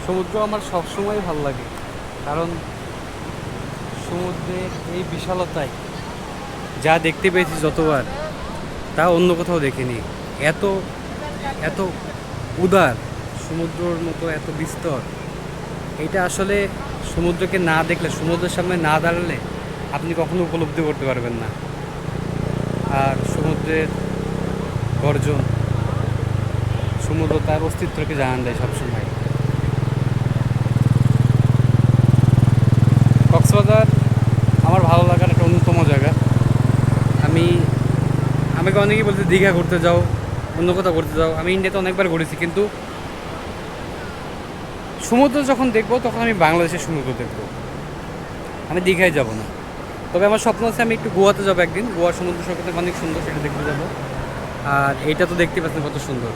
সমুদ্র আমার সবসময় ভালো লাগে, কারণ সমুদ্রের এই বিশালতায় যা দেখতে পেয়েছি যতবার, তা অন্য কোথাও দেখিনি। এত এত উদার, সমুদ্রর মতো এত বিস্তর, এটা আসলে সমুদ্রকে না দেখলে, সমুদ্রের সামনে না দাঁড়ালে আপনি কখনো উপলব্ধি করতে পারবেন না। আর সমুদ্রের গর্জন, সমুদ্র তার অস্তিত্বকে জানান দেয় সবসময়। কক্সবাজার আমার ভালো লাগার একটা অন্যতম জায়গা। আমি আমাকে অনেকেই বলছে দীঘা ঘুরতে যাও, অন্য কোথাও ঘুরতে যাও। আমি ইন্ডিয়াতে অনেকবার ঘুরেছি, কিন্তু সমুদ্র যখন দেখবো তখন আমি বাংলাদেশের সমুদ্র দেখবো, আমি দীঘায় যাব না। তবে আমার স্বপ্ন আছে আমি একটু গোয়াতে যাবো একদিন, গোয়ার সমুদ্র সৈকত অনেক সুন্দর, সেটা দেখতে যাবো। আর এইটা তো দেখতে পাচ্ছেন কত সুন্দর।